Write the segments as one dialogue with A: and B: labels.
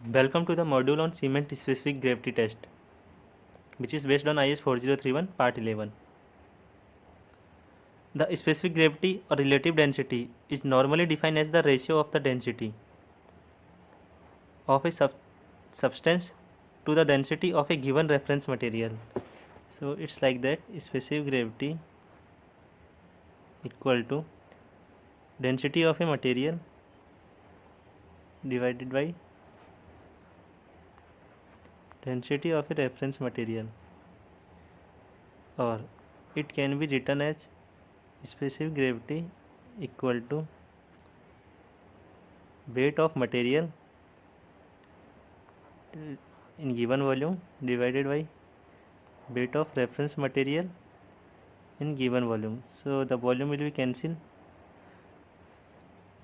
A: Welcome to the module on cement specific gravity test, which is based on IS 4031 part 11. The specific gravity or relative density is normally defined as the ratio of the density of a substance to the density of a given reference material. So it's like that: specific gravity equal to density of a material divided by density of a reference material, or it can be written as specific gravity equal to weight of material in given volume divided by weight of reference material in given volume. So the volume will be cancelled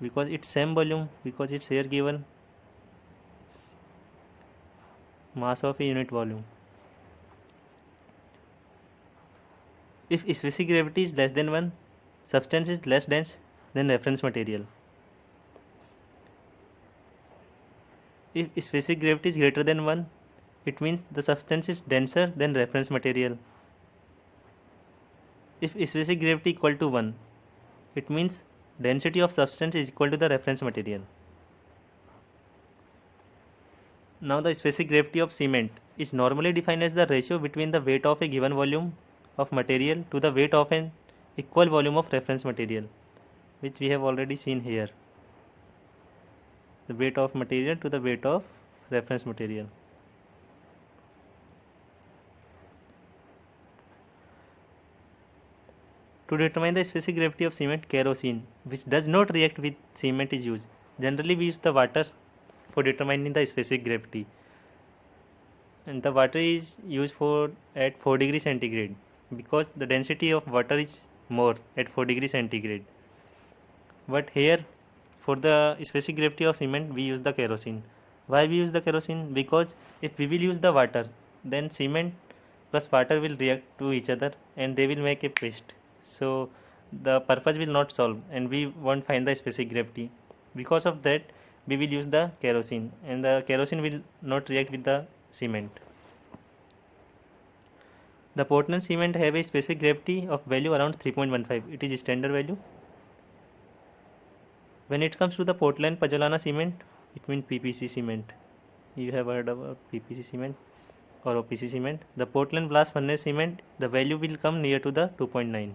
A: because it's same volume, because it's here given mass of a unit volume. If specific gravity is less than 1, substance is less dense than reference material. If specific gravity is greater than 1, it means the substance is denser than reference material. If specific gravity equal to 1, it means density of substance is equal to the reference material. Now the specific gravity of cement is normally defined as the ratio between the weight of a given volume of material to the weight of an equal volume of reference material, which we have already seen here. The weight of material to the weight of reference material. To determine the specific gravity of cement, kerosene, which does not react with cement, is used. Generally we use the water for determining the specific gravity, and the water is used for at 4 degrees centigrade because the density of water is more at 4 degrees centigrade. But here for the specific gravity of cement we use the kerosene. Why we use the kerosene? Because if we will use the water, then cement plus water will react to each other and they will make a paste. So the purpose will not solve and we won't find the specific gravity. Because of that we will use the kerosene, and the kerosene will not react with the cement. The Portland cement have a specific gravity of value around 3.15. It is standard value. When it comes to the Portland Pozzolana cement, it means PPC cement. You have heard about PPC cement or OPC cement. The Portland blast furnace cement, the value will come near to the 2.9.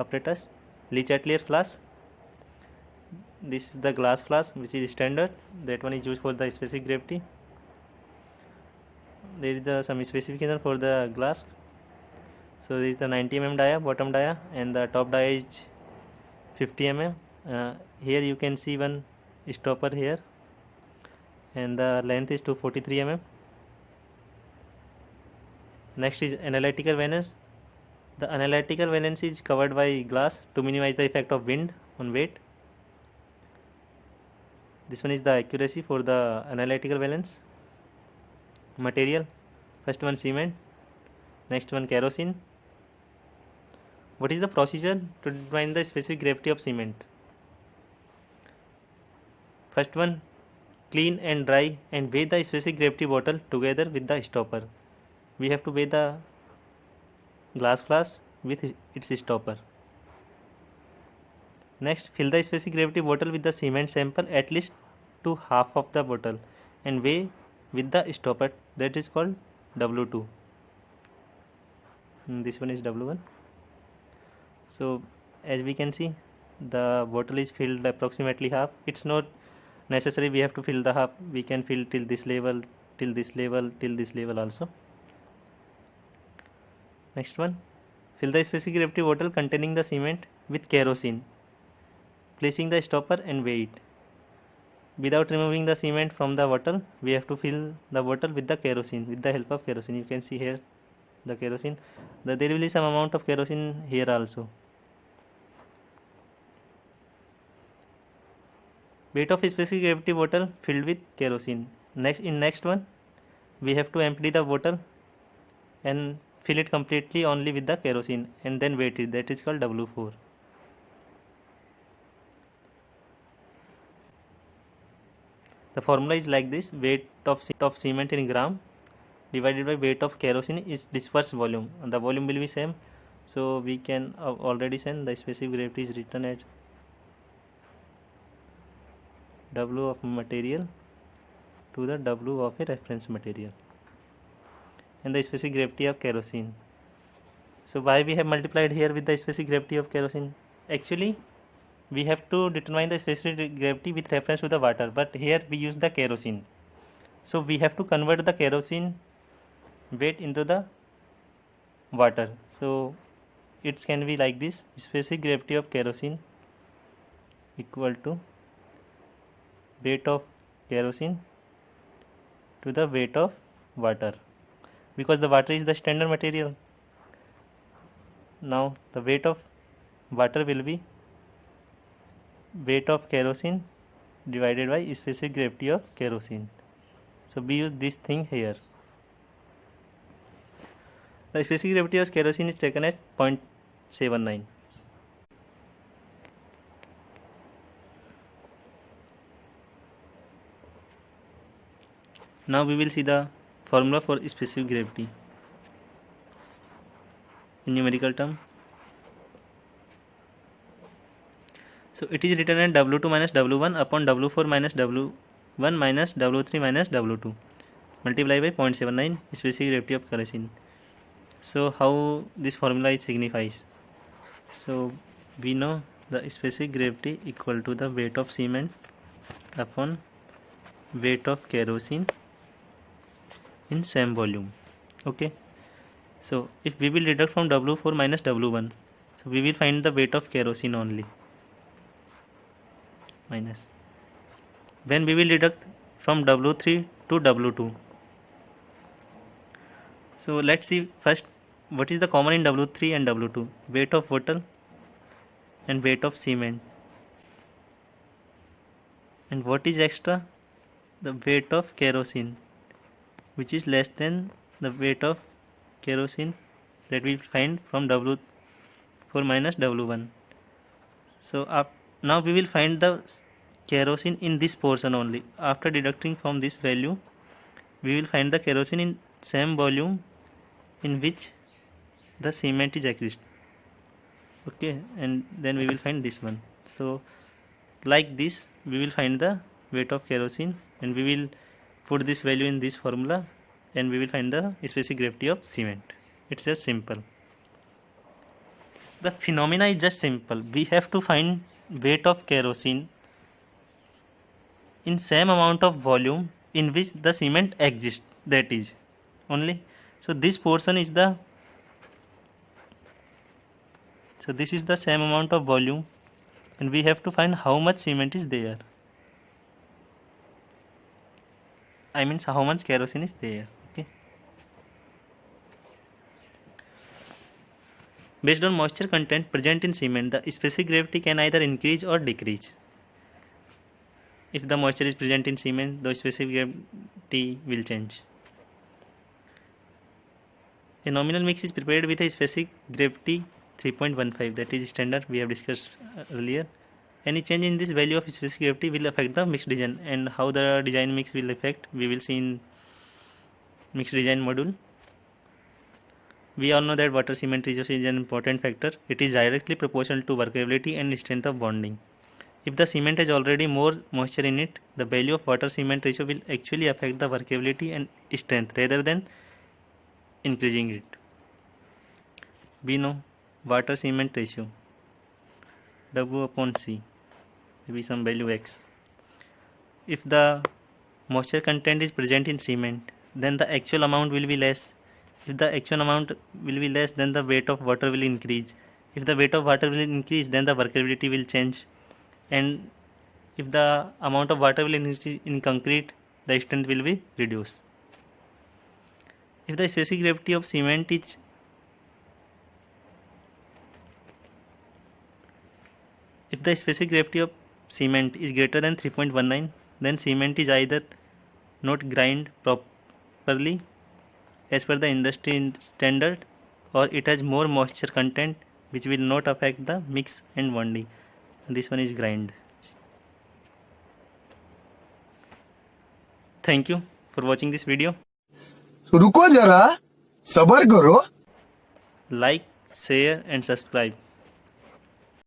A: Apparatus, Le Chatelier flask. This is the glass flask which is standard. That one is used for the specific gravity. There is some specification for the glass. So there is the 90 mm dia, bottom dia, and the top dia is 50 mm. Here you can see one stopper here, and the length is 243 mm. Next is analytical valence. The analytical valence is covered by glass to minimize the effect of wind on weight. This one is the accuracy for the analytical valence. Material, first one cement, next one kerosene. What is the procedure to define the specific gravity of cement? First one, clean and dry and weigh the specific gravity bottle together with the stopper. We have to weigh the glass flask with its stopper. Next, fill the specific gravity bottle with the cement sample at least to half of the bottle and weigh with the stopper. That is called W2. This one is W1. So as we can see, the bottle is filled approximately half. It's not necessary we have to fill the half. We can fill till this level, till this level, till this level also. Next one, fill the specific gravity bottle containing the cement with kerosene, placing the stopper and weigh it. Without removing the cement from the bottle, we have to fill the bottle with the kerosene, with the help of kerosene. You can see here the kerosene. There will be some amount of kerosene here also. Weight of specific gravity bottle filled with kerosene. Next one, we have to empty the bottle and fill it completely only with the kerosene and then weight it. That is called W4. The formula is like this: weight of cement in gram divided by weight of kerosene is dispersed volume, and the volume will be same. So we can already send the specific gravity is written at W of material to the W of a reference material, and the specific gravity of kerosene. So why we have multiplied here with the specific gravity of kerosene? Actually, we have to determine the specific gravity with reference to the water, but here we use the kerosene. So we have to convert the kerosene weight into the water. So it can be like this: specific gravity of kerosene equal to weight of kerosene to the weight of water, because the water is the standard material. Now the weight of water will be weight of kerosene divided by specific gravity of kerosene. So we use this thing here. The specific gravity of kerosene is taken at 0.79. Now we will see the formula for specific gravity in numerical term. So it is written as W2 minus W1 upon W4 minus W1 minus W3 minus W2 multiplied by 0.79 specific gravity of kerosene. So how this formula signifies? So we know the specific gravity equal to the weight of cement upon weight of kerosene in same volume. Okay. So if we will deduct from W4 minus W1, so we will find the weight of kerosene only. Minus. When we will deduct from W3 to W2. So let's see first what is the common in W3 and W2. Weight of water and weight of cement. And what is extra? The weight of kerosene, which is less than the weight of kerosene that we find from W4 minus W1. So now we will find the kerosene in this portion only. After deducting from this value, we will find the kerosene in same volume in which the cement is exist. Okay, and then we will find this one. So like this we will find the weight of kerosene, and we will put this value in this formula, and we will find the specific gravity of cement. It's just simple. The phenomena is just simple. We have to find weight of kerosene in same amount of volume in which the cement exists, that is only. So this portion is the this is the same amount of volume, and we have to find how much cement is there. I mean how much kerosene is there. Okay. Based on moisture content present in cement, the specific gravity can either increase or decrease. If the moisture is present in cement, the specific gravity will change. A nominal mix is prepared with a specific gravity 3.15, that is standard, we have discussed earlier. Any change in this value of specific gravity will affect the mix design, and how the design mix will affect we will see in mix design module. We all know that water cement ratio is an important factor. It is directly proportional to workability and strength of bonding. If the cement has already more moisture in it, the value of water cement ratio will actually affect the workability and strength rather than increasing it. We know water cement ratio W upon C, maybe some value X. If the moisture content is present in cement, then the actual amount will be less. If the actual amount will be less, then the weight of water will increase. If the weight of water will increase, then the workability will change. And if the amount of water will increase in concrete, the strength will be reduced. If the specific gravity of cement is greater than 3.19, then cement is either not grind properly as per the industry standard, or it has more moisture content which will not affect the mix and bonding. This one is grind. Thank you for watching this video.
B: रुको जरा, सबर करो.
A: Like, share and subscribe.